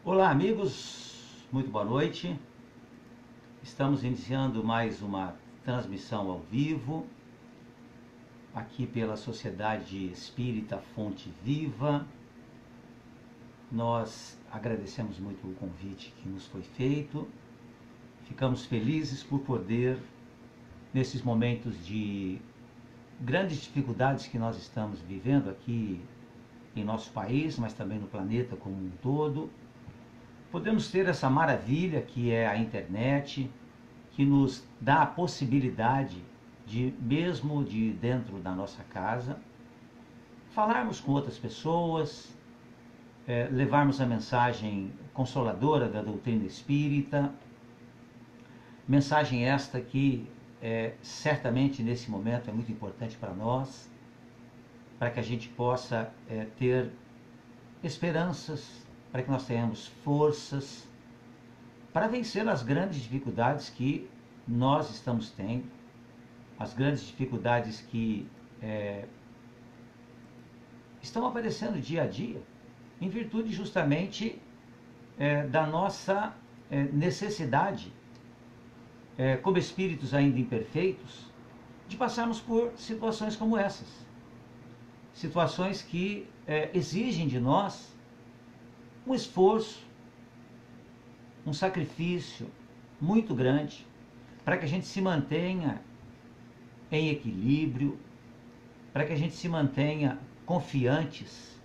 Olá, amigos, muito boa noite. Estamos iniciando mais uma transmissão ao vivo, aqui pela Sociedade Espírita Fonte Viva. Nós agradecemos muito o convite que nos foi feito. Ficamos felizes por poder, nesses momentos de grandes dificuldades que nós estamos vivendo aqui em nosso país, mas também no planeta como um todo, podemos ter essa maravilha que é a internet, que nos dá a possibilidade de, mesmo de dentro da nossa casa, falarmos com outras pessoas, levarmos a mensagem consoladora da doutrina espírita, mensagem esta que certamente nesse momento é muito importante para nós, para que a gente possa ter esperanças, para que nós tenhamos forças para vencer as grandes dificuldades que nós estamos tendo, as grandes dificuldades que estão aparecendo dia a dia, em virtude justamente da nossa necessidade, como espíritos ainda imperfeitos, de passarmos por situações como essas. Situações que exigem de nós um esforço, um sacrifício muito grande para que a gente se mantenha em equilíbrio, para que a gente se mantenha confiantes.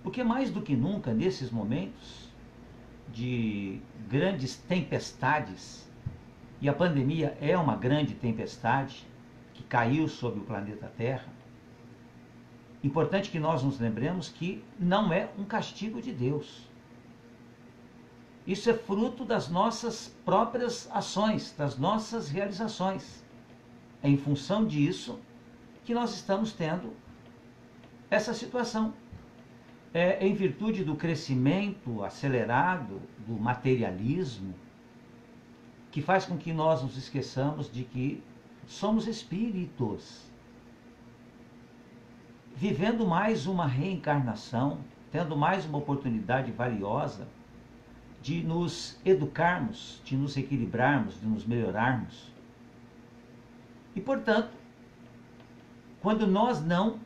Porque mais do que nunca, nesses momentos de grandes tempestades, e a pandemia é uma grande tempestade que caiu sobre o planeta Terra, importante que nós nos lembremos que não é um castigo de Deus. Isso é fruto das nossas próprias ações, das nossas realizações. É em função disso que nós estamos tendo essa situação. É em virtude do crescimento acelerado do materialismo que faz com que nós nos esqueçamos de que somos espíritos, vivendo mais uma reencarnação, tendo mais uma oportunidade valiosa de nos educarmos, de nos equilibrarmos, de nos melhorarmos. E, portanto, quando nós não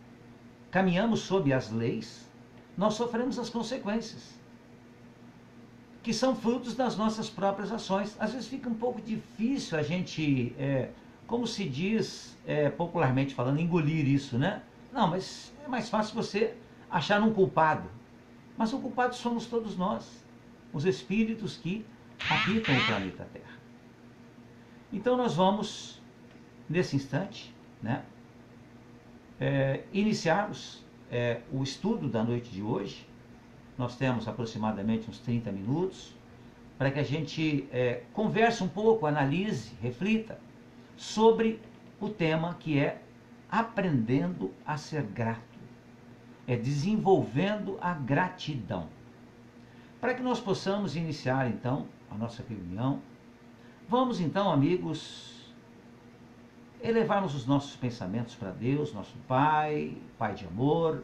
caminhamos sob as leis, nós sofremos as consequências, que são frutos das nossas próprias ações. Às vezes fica um pouco difícil a gente, como se diz popularmente falando, engolir isso, né? Não, mas é mais fácil você achar um culpado. Mas o culpado somos todos nós, os espíritos que habitam o planeta Terra. Então nós vamos, nesse instante, né, iniciarmos o estudo da noite de hoje. Nós temos aproximadamente uns 30 minutos para que a gente converse um pouco, analise, reflita sobre o tema que é aprendendo a ser grato, desenvolvendo a gratidão. Para que nós possamos iniciar então a nossa reunião, vamos então, amigos, elevarmos os nossos pensamentos para Deus, nosso Pai, Pai de amor,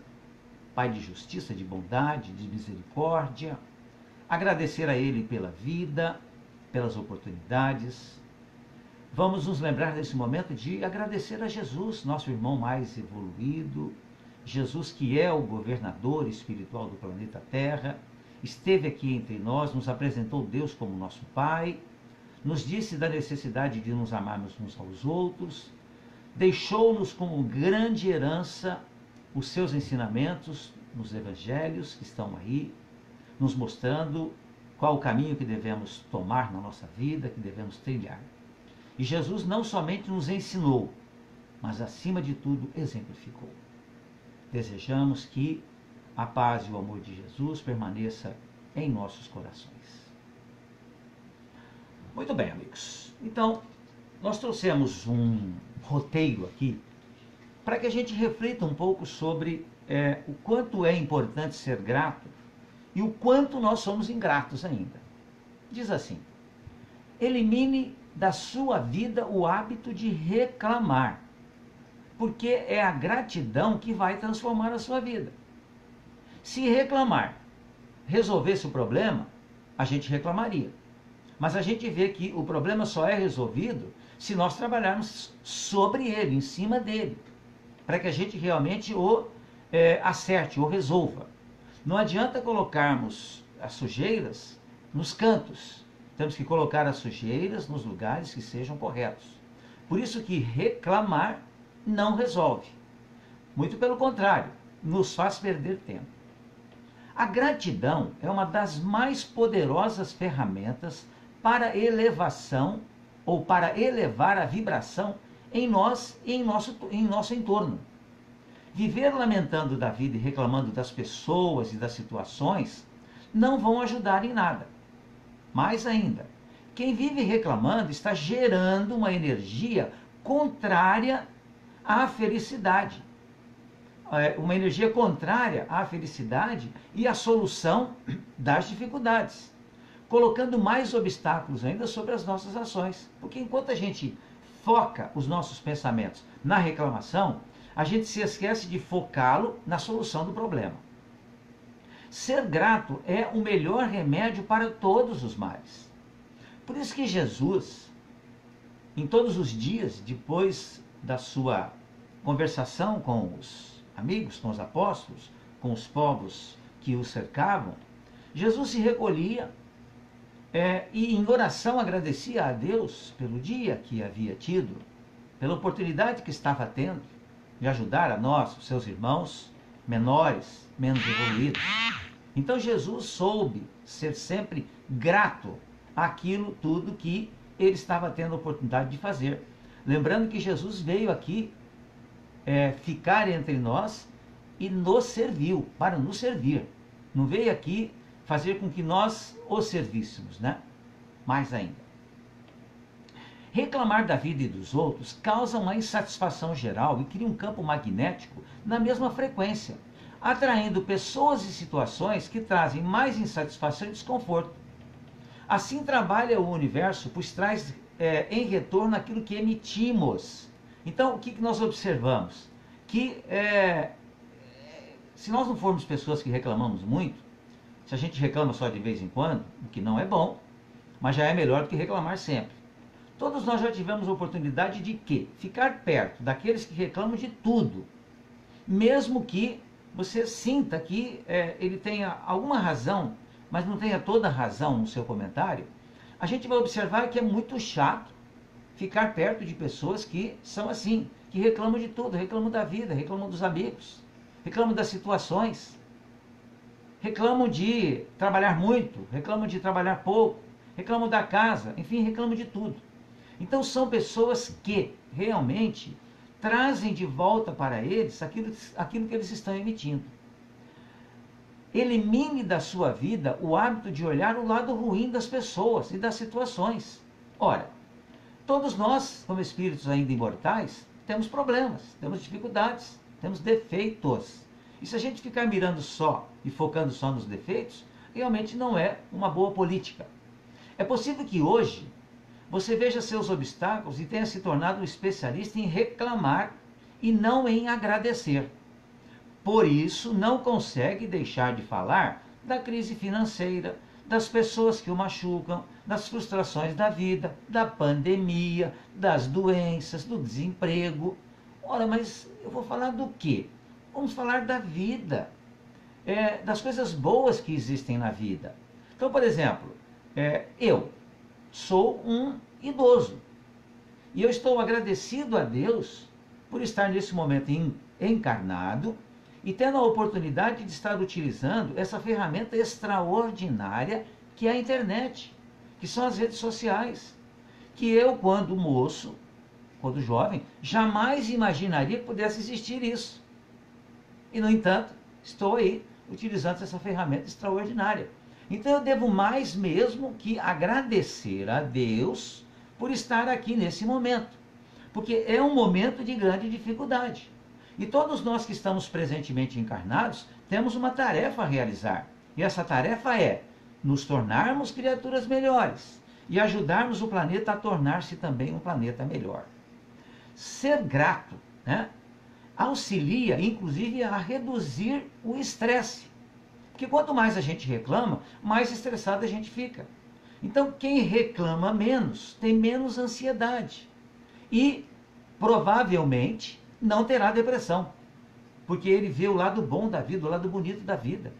Pai de justiça, de bondade, de misericórdia, agradecer a Ele pela vida, pelas oportunidades. Vamos nos lembrar nesse momento de agradecer a Jesus, nosso irmão mais evoluído, Jesus que é o governador espiritual do planeta Terra, esteve aqui entre nós, nos apresentou Deus como nosso Pai, nos disse da necessidade de nos amarmos uns aos outros, deixou-nos como grande herança os seus ensinamentos nos evangelhos que estão aí, nos mostrando qual o caminho que devemos tomar na nossa vida, que devemos trilhar. E Jesus não somente nos ensinou, mas acima de tudo exemplificou. Desejamos que a paz e o amor de Jesus permaneça em nossos corações. Muito bem, amigos. Então, nós trouxemos um roteiro aqui para que a gente reflita um pouco sobre o quanto é importante ser grato e o quanto nós somos ingratos ainda. Diz assim: elimine da sua vida o hábito de reclamar, porque é a gratidão que vai transformar a sua vida. Se reclamar resolvesse o problema, a gente reclamaria. Mas a gente vê que o problema só é resolvido se nós trabalharmos sobre ele, em cima dele, para que a gente realmente o acerte, o resolva. Não adianta colocarmos as sujeiras nos cantos. Temos que colocar as sujeiras nos lugares que sejam corretos. Por isso que reclamar não resolve. Muito pelo contrário, nos faz perder tempo. A gratidão é uma das mais poderosas ferramentas para elevação ou para elevar a vibração em nós e em nosso entorno. Viver lamentando da vida e reclamando das pessoas e das situações não vão ajudar em nada. Mais ainda, quem vive reclamando está gerando uma energia contrária à felicidade. Uma energia contrária à felicidade e à solução das dificuldades, colocando mais obstáculos ainda sobre as nossas ações. Porque enquanto a gente foca os nossos pensamentos na reclamação, a gente se esquece de focá-lo na solução do problema. Ser grato é o melhor remédio para todos os males. Por isso que Jesus, em todos os dias, depois da sua conversação com os amigos, com os apóstolos, com os povos que o cercavam, Jesus se recolhia e em oração agradecia a Deus pelo dia que havia tido, pela oportunidade que estava tendo de ajudar a nós, os seus irmãos menores, menos evoluídos. Então Jesus soube ser sempre grato àquilo tudo que ele estava tendo a oportunidade de fazer. Lembrando que Jesus veio aqui ficar entre nós e nos serviu, para nos servir. Não veio aqui fazer com que nós o servíssemos, né? Mais ainda. Reclamar da vida e dos outros causa uma insatisfação geral e cria um campo magnético na mesma frequência, atraindo pessoas e situações que trazem mais insatisfação e desconforto. Assim trabalha o universo, pois traz em retorno aquilo que emitimos. Então, o que nós observamos? Que se nós não formos pessoas que reclamamos muito, se a gente reclama só de vez em quando, o que não é bom, mas já é melhor do que reclamar sempre. Todos nós já tivemos a oportunidade de quê? Ficar perto daqueles que reclamam de tudo, mesmo que você sinta que ele tenha alguma razão, mas não tenha toda a razão no seu comentário. A gente vai observar que é muito chato ficar perto de pessoas que são assim, que reclamam de tudo, reclamam da vida, reclamam dos amigos, reclamam das situações, reclamam de trabalhar muito, reclamam de trabalhar pouco, reclamam da casa, enfim, reclamam de tudo. Então são pessoas que realmente trazem de volta para eles aquilo que eles estão emitindo. Elimine da sua vida o hábito de olhar o lado ruim das pessoas e das situações. Ora, todos nós, como espíritos ainda imortais, temos problemas, temos dificuldades, temos defeitos. E se a gente ficar mirando só e focando só nos defeitos, realmente não é uma boa política. É possível que hoje você veja seus obstáculos e tenha se tornado um especialista em reclamar e não em agradecer. Por isso, não consegue deixar de falar da crise financeira, das pessoas que o machucam, das frustrações da vida, da pandemia, das doenças, do desemprego. Ora, mas eu vou falar do quê? Vamos falar da vida, das coisas boas que existem na vida. Então, por exemplo, eu sou um idoso e eu estou agradecido a Deus por estar nesse momento encarnado e tendo a oportunidade de estar utilizando essa ferramenta extraordinária que é a internet, que são as redes sociais, que eu, quando moço, quando jovem, jamais imaginaria que pudesse existir isso. E, no entanto, estou aí utilizando essa ferramenta extraordinária. Então eu devo mais mesmo que agradecer a Deus por estar aqui nesse momento, porque é um momento de grande dificuldade. E todos nós que estamos presentemente encarnados temos uma tarefa a realizar. E essa tarefa é nos tornarmos criaturas melhores e ajudarmos o planeta a tornar-se também um planeta melhor. Ser grato, né, auxilia, inclusive, a reduzir o estresse. Porque quanto mais a gente reclama, mais estressado a gente fica. Então, quem reclama menos tem menos ansiedade e provavelmente não terá depressão, porque ele vê o lado bom da vida, o lado bonito da vida.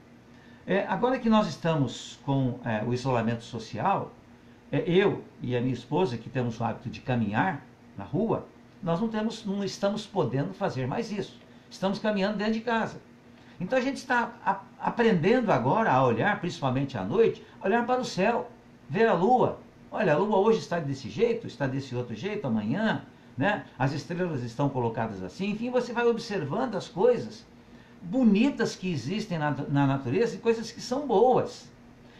Agora que nós estamos com o isolamento social, eu e a minha esposa, que temos o hábito de caminhar na rua, nós não estamos podendo fazer mais isso. Estamos caminhando dentro de casa. Então a gente está aprendendo agora a olhar, principalmente à noite, olhar para o céu, ver a lua. Olha, a lua hoje está desse jeito, está desse outro jeito amanhã, né? As estrelas estão colocadas assim. Enfim, você vai observando as coisas bonitas que existem na natureza e coisas que são boas.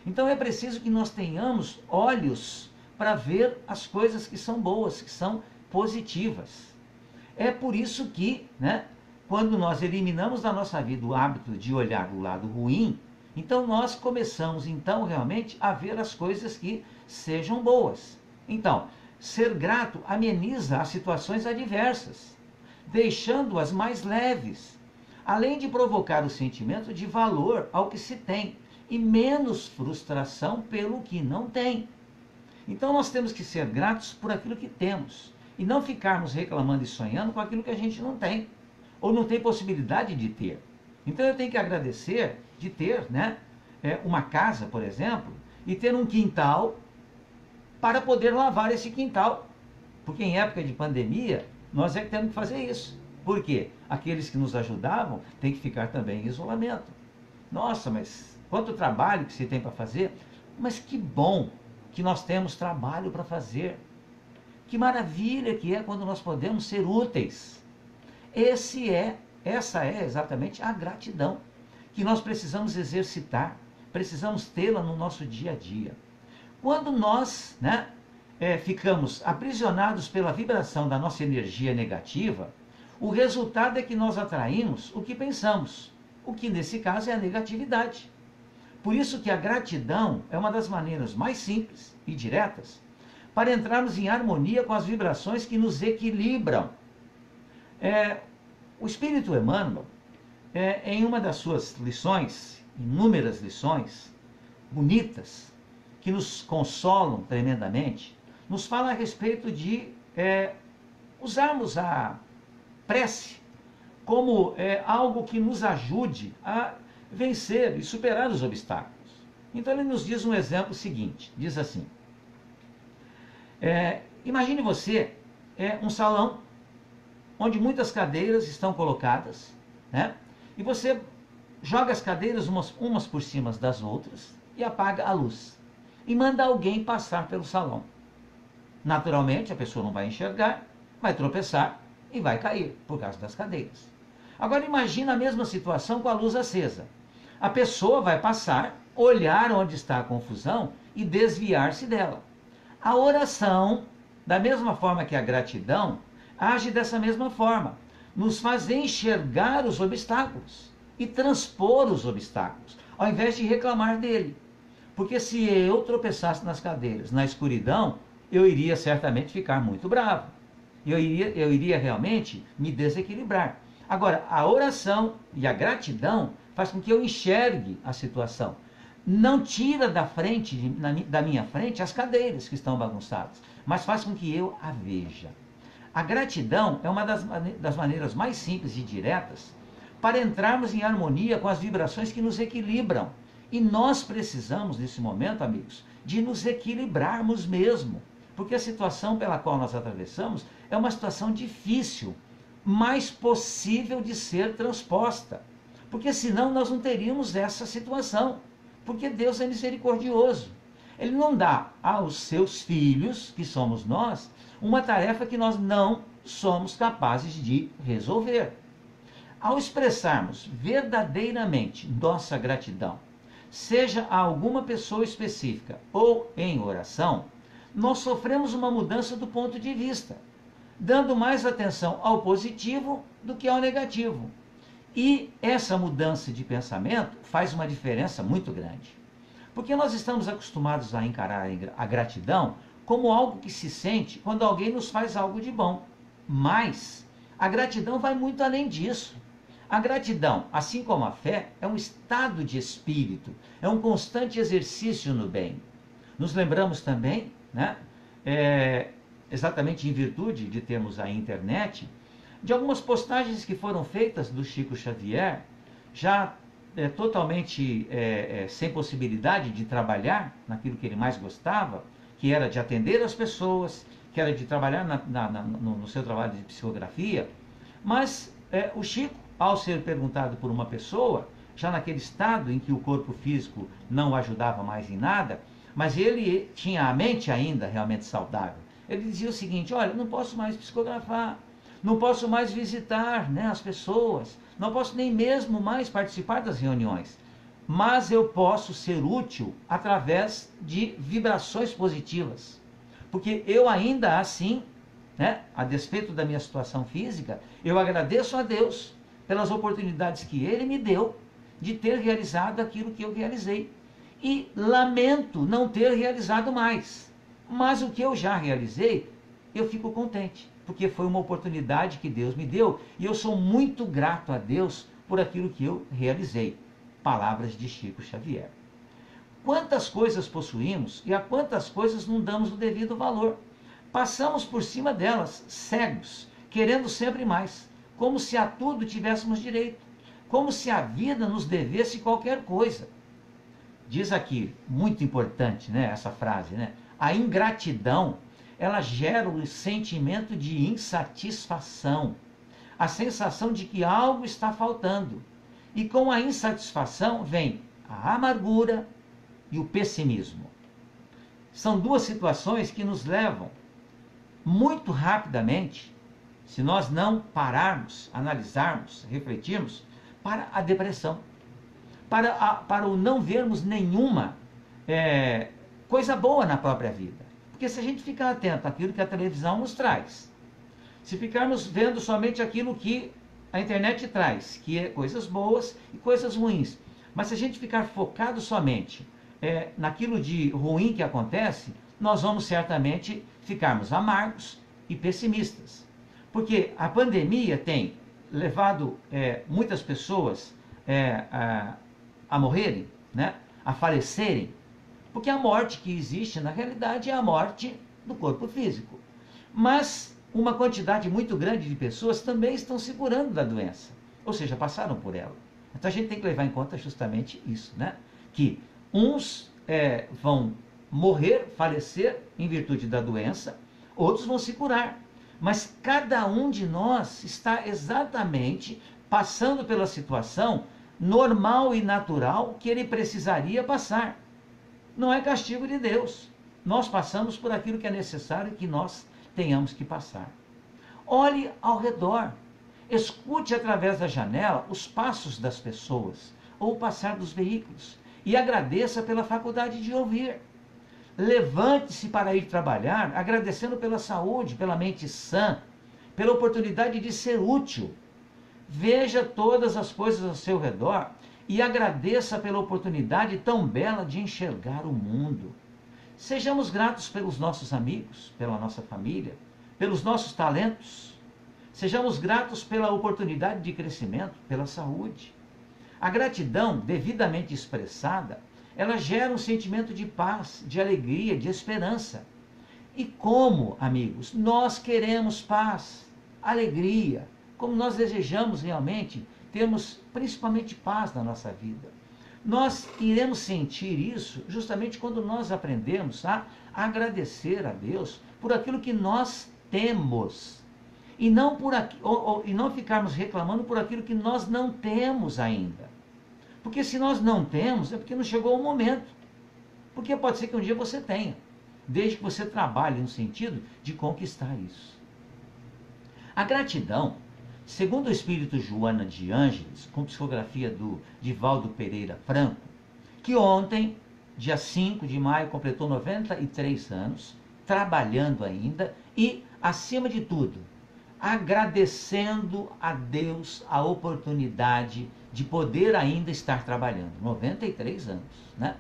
Então é preciso que nós tenhamos olhos para ver as coisas que são boas, que são positivas. É por isso que, né, quando nós eliminamos da nossa vida o hábito de olhar o lado ruim, então nós começamos então realmente a ver as coisas que sejam boas. Então, ser grato ameniza as situações adversas, deixando-as mais leves, além de provocar o sentimento de valor ao que se tem e menos frustração pelo que não tem. Então nós temos que ser gratos por aquilo que temos e não ficarmos reclamando e sonhando com aquilo que a gente não tem ou não tem possibilidade de ter. Então eu tenho que agradecer de ter, né, uma casa, por exemplo, e ter um quintal para poder lavar esse quintal. Porque em época de pandemia, nós é que temos que fazer isso. Por quê? Aqueles que nos ajudavam têm que ficar também em isolamento. Nossa, mas quanto trabalho que se tem para fazer. Mas que bom que nós temos trabalho para fazer. Que maravilha que é quando nós podemos ser úteis. Essa é exatamente a gratidão que nós precisamos exercitar, precisamos tê-la no nosso dia a dia. Quando nós, né, ficamos aprisionados pela vibração da nossa energia negativa, o resultado é que nós atraímos o que pensamos, o que nesse caso é a negatividade. Por isso que a gratidão é uma das maneiras mais simples e diretas para entrarmos em harmonia com as vibrações que nos equilibram. O Espírito Emmanuel, em uma das suas lições, inúmeras lições bonitas, que nos consolam tremendamente, nos fala a respeito de usarmos a prece como algo que nos ajude a vencer e superar os obstáculos. Então ele nos diz um exemplo seguinte, diz assim, imagine você um salão onde muitas cadeiras estão colocadas, né? E você joga as cadeiras umas por cima das outras e apaga a luz. E manda alguém passar pelo salão. Naturalmente, a pessoa não vai enxergar, vai tropeçar e vai cair por causa das cadeiras. Agora imagina a mesma situação com a luz acesa. A pessoa vai passar, olhar onde está a confusão e desviar-se dela. A oração, da mesma forma que a gratidão, age dessa mesma forma. Nos faz enxergar os obstáculos e transpor os obstáculos, ao invés de reclamar dele. Porque se eu tropeçasse nas cadeiras, na escuridão, eu iria certamente ficar muito bravo. Eu iria realmente me desequilibrar. Agora, a oração e a gratidão faz com que eu enxergue a situação. Não tira da minha frente as cadeiras que estão bagunçadas, mas faz com que eu a veja. A gratidão é uma das maneiras mais simples e diretas para entrarmos em harmonia com as vibrações que nos equilibram. E nós precisamos, nesse momento, amigos, de nos equilibrarmos mesmo. Porque a situação pela qual nós atravessamos é uma situação difícil, mas possível de ser transposta. Porque senão nós não teríamos essa situação. Porque Deus é misericordioso. Ele não dá aos seus filhos, que somos nós, uma tarefa que nós não somos capazes de resolver. Ao expressarmos verdadeiramente nossa gratidão, seja a alguma pessoa específica ou em oração, nós sofremos uma mudança do ponto de vista, dando mais atenção ao positivo do que ao negativo. E essa mudança de pensamento faz uma diferença muito grande. Porque nós estamos acostumados a encarar a gratidão como algo que se sente quando alguém nos faz algo de bom. Mas a gratidão vai muito além disso. A gratidão, assim como a fé, é um estado de espírito, é um constante exercício no bem. Nos lembramos também, né, exatamente em virtude de termos a internet, de algumas postagens que foram feitas do Chico Xavier, já totalmente sem possibilidade de trabalhar naquilo que ele mais gostava, que era de atender as pessoas, que era de trabalhar no seu trabalho de psicografia. Mas o Chico, ao ser perguntado por uma pessoa, já naquele estado em que o corpo físico não o ajudava mais em nada, mas ele tinha a mente ainda realmente saudável. Ele dizia o seguinte: olha, não posso mais psicografar, não posso mais visitar, né, as pessoas, não posso nem mesmo mais participar das reuniões, mas eu posso ser útil através de vibrações positivas, porque eu ainda assim, né, a despeito da minha situação física, eu agradeço a Deus pelas oportunidades que Ele me deu de ter realizado aquilo que eu realizei. E lamento não ter realizado mais. Mas o que eu já realizei, eu fico contente, porque foi uma oportunidade que Deus me deu e eu sou muito grato a Deus por aquilo que eu realizei. Palavras de Chico Xavier. Quantas coisas possuímos e a quantas coisas não damos o devido valor. Passamos por cima delas, cegos, querendo sempre mais, como se a tudo tivéssemos direito, como se a vida nos devesse qualquer coisa. Diz aqui, muito importante, né, essa frase, né? A ingratidão, ela gera o sentimento de insatisfação, a sensação de que algo está faltando. E com a insatisfação vem a amargura e o pessimismo. São duas situações que nos levam muito rapidamente, se nós não pararmos, analisarmos, refletirmos, para a depressão. Para o não vermos nenhuma coisa boa na própria vida. Porque se a gente ficar atento àquilo que a televisão nos traz, se ficarmos vendo somente aquilo que a internet traz, que é coisas boas e coisas ruins, mas se a gente ficar focado somente naquilo de ruim que acontece, nós vamos certamente ficarmos amargos e pessimistas. Porque a pandemia tem levado muitas pessoas a morrerem, né? A falecerem, porque a morte que existe na realidade é a morte do corpo físico. Mas uma quantidade muito grande de pessoas também estão se curando da doença, ou seja, passaram por ela. Então a gente tem que levar em conta justamente isso, né? Que uns vão morrer, falecer em virtude da doença, outros vão se curar. Mas cada um de nós está exatamente passando pela situação normal e natural que ele precisaria passar. Não é castigo de Deus. Nós passamos por aquilo que é necessário que nós tenhamos que passar. Olhe ao redor. Escute através da janela os passos das pessoas ou o passar dos veículos e agradeça pela faculdade de ouvir. Levante-se para ir trabalhar, agradecendo pela saúde, pela mente sã, pela oportunidade de ser útil. Veja todas as coisas ao seu redor e agradeça pela oportunidade tão bela de enxergar o mundo. Sejamos gratos pelos nossos amigos, pela nossa família, pelos nossos talentos. Sejamos gratos pela oportunidade de crescimento, pela saúde. A gratidão, devidamente expressada, ela gera um sentimento de paz, de alegria, de esperança. E como, amigos, nós queremos paz, alegria, como nós desejamos realmente termos principalmente paz na nossa vida. Nós iremos sentir isso justamente quando nós aprendemos a agradecer a Deus por aquilo que nós temos. E não, e não ficarmos reclamando por aquilo que nós não temos ainda. Porque se nós não temos, é porque não chegou o momento. Porque pode ser que um dia você tenha, desde que você trabalhe no sentido de conquistar isso. A gratidão, segundo o espírito Joana de Ângeles, com psicografia do Divaldo Pereira Franco, que ontem, dia 5 de maio, completou 93 anos, trabalhando ainda e, acima de tudo, agradecendo a Deus a oportunidade de poder ainda estar trabalhando. 93 anos, né?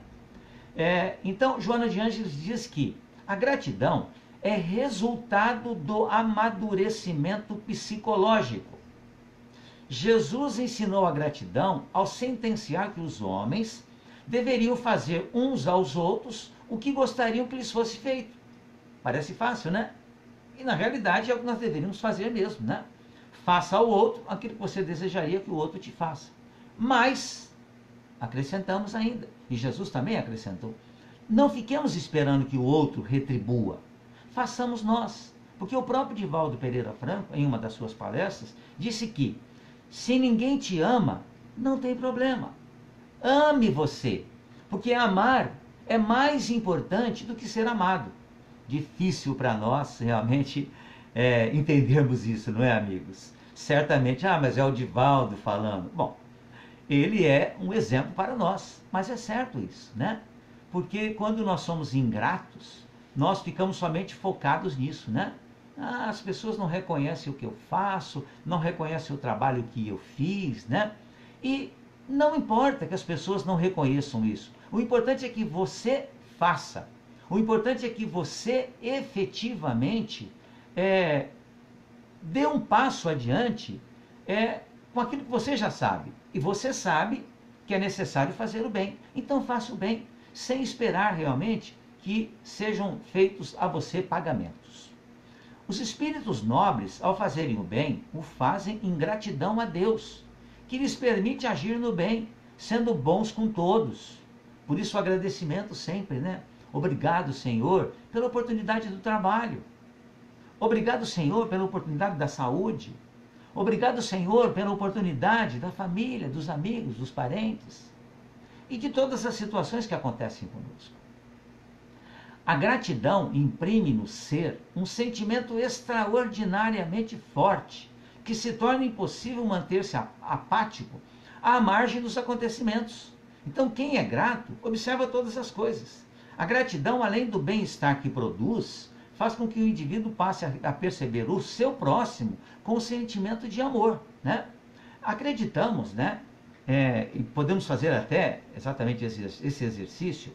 Então, Joana de Ângeles diz que a gratidão é resultado do amadurecimento psicológico. Jesus ensinou a gratidão ao sentenciar que os homens deveriam fazer uns aos outros o que gostariam que lhes fosse feito. Parece fácil, né? E na realidade é o que nós deveríamos fazer mesmo, né? Faça ao outro aquilo que você desejaria que o outro te faça. Mas, acrescentamos ainda, e Jesus também acrescentou, não fiquemos esperando que o outro retribua. Façamos nós. Porque o próprio Divaldo Pereira Franco, em uma das suas palestras, disse que se ninguém te ama, não tem problema. Ame você. Porque amar é mais importante do que ser amado. Difícil para nós realmente entendermos isso, não é, amigos? Certamente, mas é o Divaldo falando. Bom, ele é um exemplo para nós, mas é certo isso, né? Porque quando nós somos ingratos, nós ficamos somente focados nisso, né? As pessoas não reconhecem o que eu faço, não reconhecem o trabalho que eu fiz, né? E não importa que as pessoas não reconheçam isso. O importante é que você faça. O importante é que você efetivamente dê um passo adiante com aquilo que você já sabe. E você sabe que é necessário fazer o bem. Então faça o bem, sem esperar realmente que sejam feitos a você pagamentos. Os espíritos nobres, ao fazerem o bem, o fazem em gratidão a Deus, que lhes permite agir no bem, sendo bons com todos. Por isso o agradecimento sempre, né? Obrigado, Senhor, pela oportunidade do trabalho. Obrigado, Senhor, pela oportunidade da saúde. Obrigado, Senhor, pela oportunidade da família, dos amigos, dos parentes e de todas as situações que acontecem conosco. A gratidão imprime no ser um sentimento extraordinariamente forte, que se torna impossível manter-se apático à margem dos acontecimentos. Então, quem é grato, observa todas as coisas. A gratidão, além do bem-estar que produz, faz com que o indivíduo passe a perceber o seu próximo com o sentimento de amor, né? Acreditamos, né? E podemos fazer até exatamente esse exercício,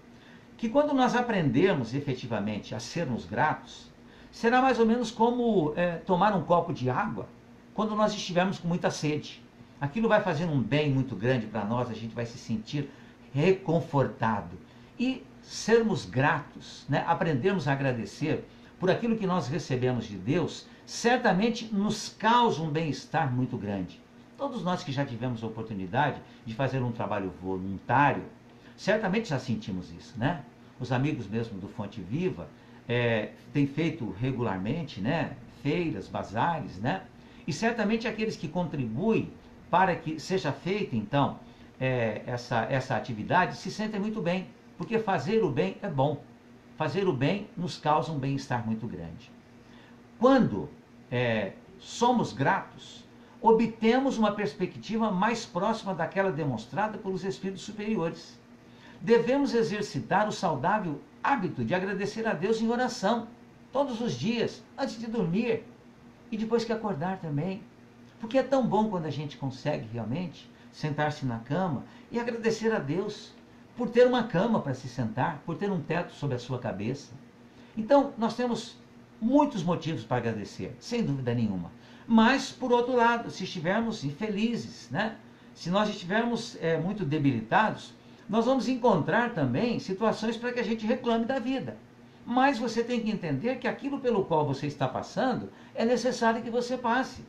que quando nós aprendermos efetivamente a sermos gratos, será mais ou menos como tomar um copo de água quando nós estivermos com muita sede. Aquilo vai fazer um bem muito grande para nós, a gente vai se sentir reconfortado. E sermos gratos, né? Aprendermos a agradecer por aquilo que nós recebemos de Deus, certamente nos causa um bem-estar muito grande. Todos nós que já tivemos a oportunidade de fazer um trabalho voluntário, certamente já sentimos isso, né? Os amigos mesmo do Fonte Viva têm feito regularmente, né? Feiras, bazares, né? E certamente aqueles que contribuem para que seja feita, então, essa atividade, se sentem muito bem, porque fazer o bem é bom. Fazer o bem nos causa um bem-estar muito grande. Quando somos gratos, obtemos uma perspectiva mais próxima daquela demonstrada pelos espíritos superiores. Devemos exercitar o saudável hábito de agradecer a Deus em oração, todos os dias, antes de dormir e depois que acordar também. Porque é tão bom quando a gente consegue realmente sentar-se na cama e agradecer a Deus por ter uma cama para se sentar, por ter um teto sobre a sua cabeça. Então, nós temos muitos motivos para agradecer, sem dúvida nenhuma. Mas, por outro lado, se estivermos infelizes, né? Se nós estivermos muito debilitados, nós vamos encontrar também situações para que a gente reclame da vida. Mas você tem que entender que aquilo pelo qual você está passando é necessário que você passe.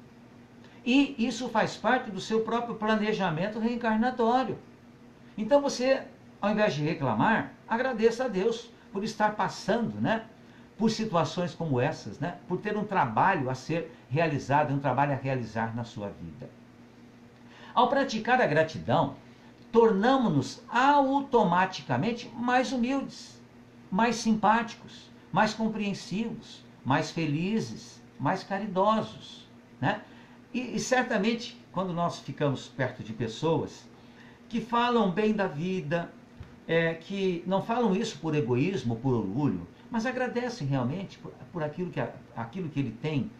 E isso faz parte do seu próprio planejamento reencarnatório. Então você, ao invés de reclamar, agradeça a Deus por estar passando, né, por situações como essas, né, por ter um trabalho a ser realizado, um trabalho a realizar na sua vida. Ao praticar a gratidão, tornamos-nos automaticamente mais humildes, mais simpáticos, mais compreensivos, mais felizes, mais caridosos, né? E certamente, quando nós ficamos perto de pessoas que falam bem da vida, que não falam isso por egoísmo, por orgulho, mas agradecem realmente por aquilo que ele tem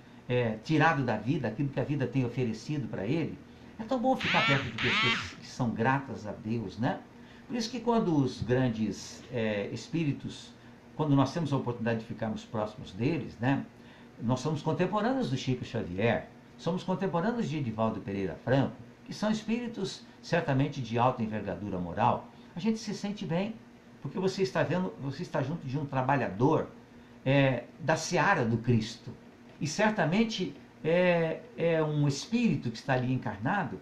tirado da vida, aquilo que a vida tem oferecido para ele, é tão bom ficar perto de pessoas que são gratas a Deus, né? Por isso que quando os grandes espíritos, quando nós temos a oportunidade de ficarmos próximos deles, né? Nós somos contemporâneos do Chico Xavier, somos contemporâneos de Edivaldo Pereira Franco, que são espíritos certamente de alta envergadura moral, a gente se sente bem, porque você está junto de um trabalhador da seara do Cristo. E certamente é um espírito que está ali encarnado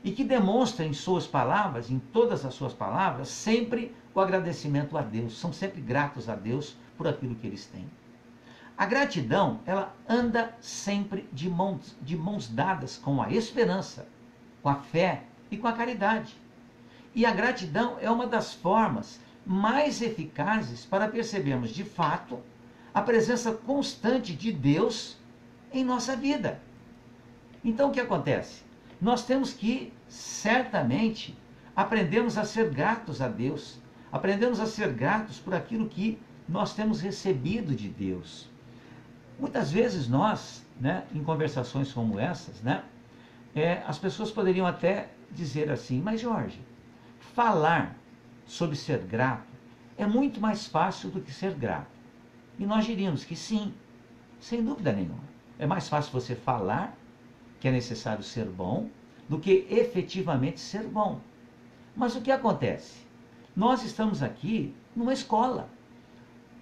e que demonstra em suas palavras, em todas as suas palavras, sempre o agradecimento a Deus. São sempre gratos a Deus por aquilo que eles têm. A gratidão, ela anda sempre de mãos dadas com a esperança, com a fé e com a caridade. E a gratidão é uma das formas mais eficazes para percebermos de fato a presença constante de Deus em nossa vida. Então o que acontece? Nós temos que, certamente, aprendermos a ser gratos a Deus, aprendemos a ser gratos por aquilo que nós temos recebido de Deus. Muitas vezes nós, em conversações como essas, as pessoas poderiam até dizer assim, mas Jorge, falar sobre ser grato é muito mais fácil do que ser grato. E nós diríamos que sim, sem dúvida nenhuma. É mais fácil você falar que é necessário ser bom do que efetivamente ser bom. Mas o que acontece? Nós estamos aqui numa escola,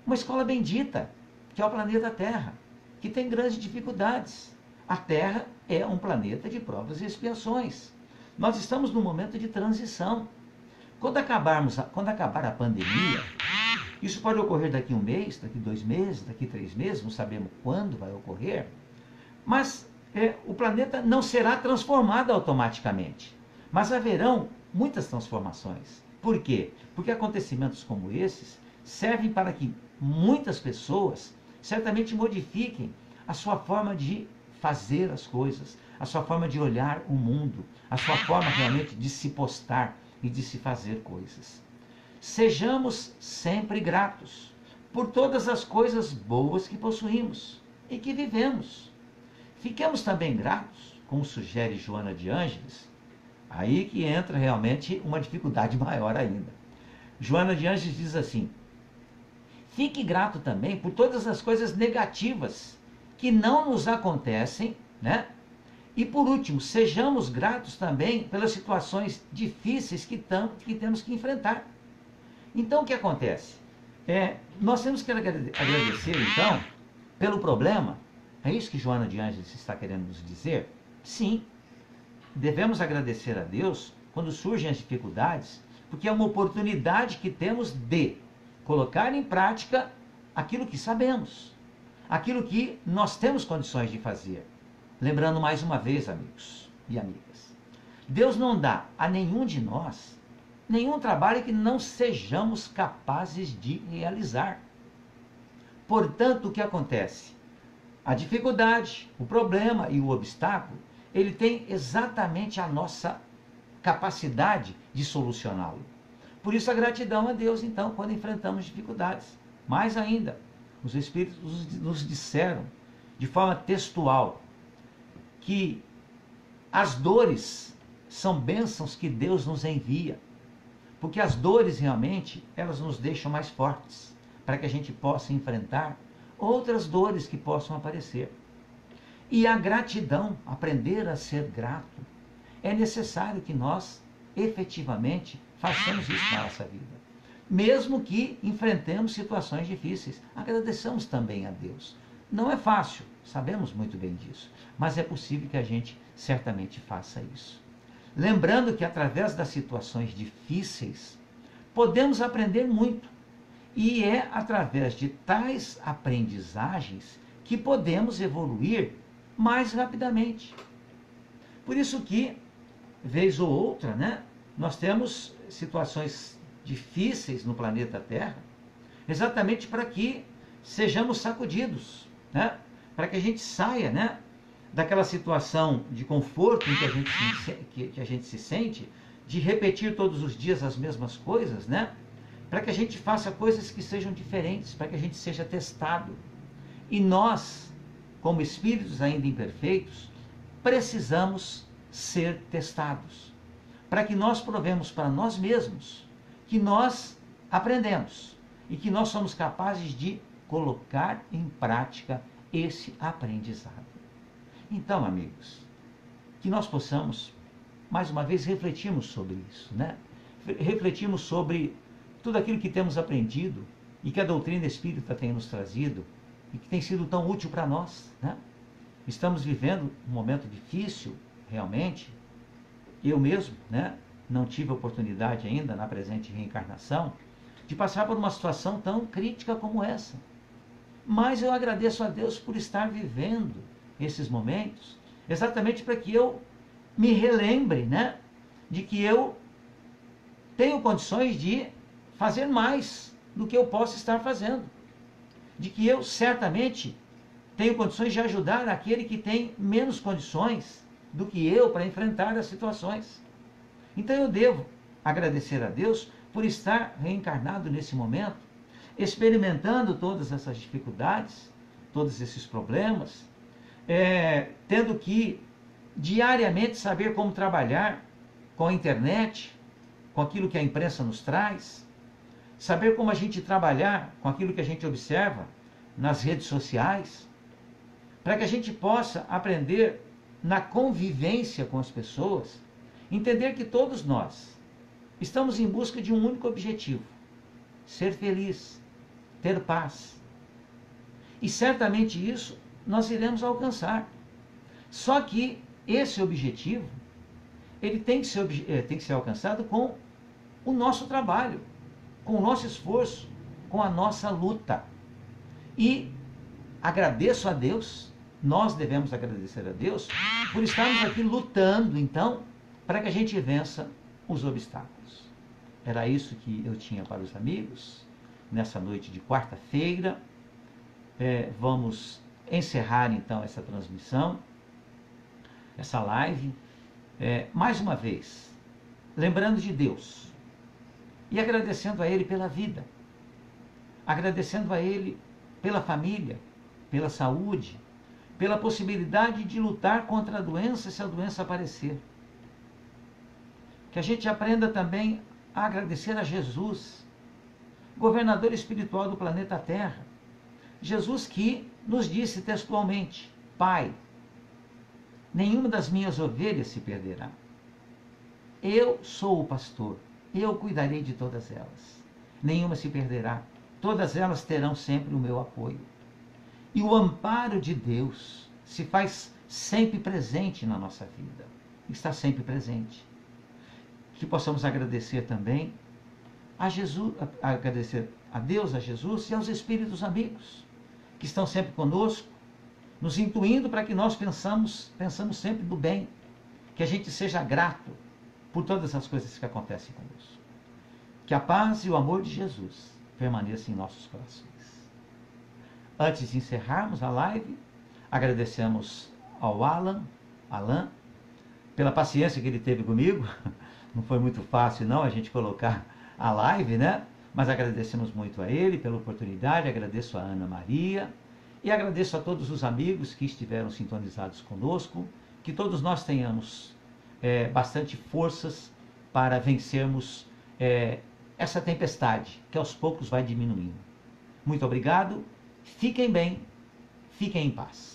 uma escola bendita, que é o planeta Terra, que tem grandes dificuldades. A Terra é um planeta de provas e expiações. Nós estamos num momento de transição. Quando acabar a pandemia, isso pode ocorrer daqui 1 mês, daqui 2 meses, daqui 3 meses, não sabemos quando vai ocorrer, mas o planeta não será transformado automaticamente. Mas haverão muitas transformações. Por quê? Porque acontecimentos como esses servem para que muitas pessoas certamente modifiquem a sua forma de fazer as coisas, a sua forma de olhar o mundo, a sua forma realmente de se postar e de se fazer coisas. Sejamos sempre gratos por todas as coisas boas que possuímos e que vivemos. Fiquemos também gratos, como sugere Joana de Ângeles, aí que entra realmente uma dificuldade maior ainda. Joana de Ângeles diz assim: fique grato também por todas as coisas negativas que não nos acontecem, E por último, sejamos gratos também pelas situações difíceis que temos que enfrentar. Então o que acontece? Nós temos que agradecer então pelo problema. É isso que Joana de Ângeles está querendo nos dizer? Sim, devemos agradecer a Deus quando surgem as dificuldades, porque é uma oportunidade que temos de colocar em prática aquilo que sabemos, aquilo que nós temos condições de fazer. Lembrando mais uma vez, amigos e amigas, Deus não dá a nenhum de nós nenhum trabalho que não sejamos capazes de realizar. Portanto, o que acontece? A dificuldade, o problema e o obstáculo, ele tem exatamente a nossa capacidade de solucioná-lo. Por isso a gratidão a Deus, então, quando enfrentamos dificuldades. Mais ainda, os Espíritos nos disseram, de forma textual, que as dores são bênçãos que Deus nos envia. Porque as dores realmente, elas nos deixam mais fortes, para que a gente possa enfrentar outras dores que possam aparecer. E a gratidão, aprender a ser grato, é necessário que nós efetivamente façamos isso na nossa vida. Mesmo que enfrentemos situações difíceis, agradeçamos também a Deus. Não é fácil, sabemos muito bem disso, mas é possível que a gente certamente faça isso. Lembrando que através das situações difíceis, podemos aprender muito. E é através de tais aprendizagens que podemos evoluir mais rapidamente. Por isso que, vez ou outra, nós temos situações difíceis no planeta Terra, exatamente para que sejamos sacudidos, para que a gente saia, daquela situação de conforto em que a gente se sente, de repetir todos os dias as mesmas coisas, para que a gente faça coisas que sejam diferentes, para que a gente seja testado. E nós, como espíritos ainda imperfeitos, precisamos ser testados, para que nós provemos para nós mesmos que nós aprendemos e que nós somos capazes de colocar em prática esse aprendizado. Então, amigos, que nós possamos, mais uma vez, refletirmos sobre isso, né? Refletirmos sobre tudo aquilo que temos aprendido e que a doutrina espírita tem nos trazido e que tem sido tão útil para nós, né? Estamos vivendo um momento difícil, realmente. Eu mesmo, né, não tive a oportunidade ainda, na presente reencarnação, de passar por uma situação tão crítica como essa. Mas eu agradeço a Deus por estar vivendo esses momentos, exatamente para que eu me relembre, né, de que eu tenho condições de fazer mais do que eu posso estar fazendo. De que eu certamente tenho condições de ajudar aquele que tem menos condições do que eu para enfrentar as situações. Então eu devo agradecer a Deus por estar reencarnado nesse momento, experimentando todas essas dificuldades, todos esses problemas, tendo que diariamente saber como trabalhar com a internet, com aquilo que a imprensa nos traz, saber como a gente trabalhar com aquilo que a gente observa nas redes sociais, para que a gente possa aprender na convivência com as pessoas, entender que todos nós estamos em busca de um único objetivo: ser feliz, ter paz. E certamente isso nós iremos alcançar. Só que esse objetivo, ele tem que ser alcançado com o nosso trabalho, com o nosso esforço, com a nossa luta. E agradeço a Deus, nós devemos agradecer a Deus por estarmos aqui lutando, então, para que a gente vença os obstáculos. Era isso que eu tinha para os amigos nessa noite de quarta-feira. Vamos encerrar então essa transmissão, essa live, mais uma vez, lembrando de Deus e agradecendo a Ele pela vida, agradecendo a Ele pela família, pela saúde, pela possibilidade de lutar contra a doença se a doença aparecer. Que a gente aprenda também a agradecer a Jesus, governador espiritual do planeta Terra. Jesus que nos disse textualmente: Pai, nenhuma das minhas ovelhas se perderá. Eu sou o pastor, eu cuidarei de todas elas. Nenhuma se perderá, todas elas terão sempre o meu apoio. E o amparo de Deus se faz sempre presente na nossa vida, está sempre presente. Que possamos agradecer também a Jesus, agradecer a Deus, a Jesus e aos espíritos amigos que estão sempre conosco, nos intuindo para que nós pensamos sempre no bem, que a gente seja grato por todas as coisas que acontecem conosco. Que a paz e o amor de Jesus permaneçam em nossos corações. Antes de encerrarmos a live, agradecemos ao Alain, pela paciência que ele teve comigo. Não foi muito fácil não a gente colocar a live, né? Mas agradecemos muito a ele pela oportunidade, agradeço a Ana Maria e agradeço a todos os amigos que estiveram sintonizados conosco, que todos nós tenhamos bastante forças para vencermos essa tempestade que aos poucos vai diminuindo. Muito obrigado, fiquem bem, fiquem em paz.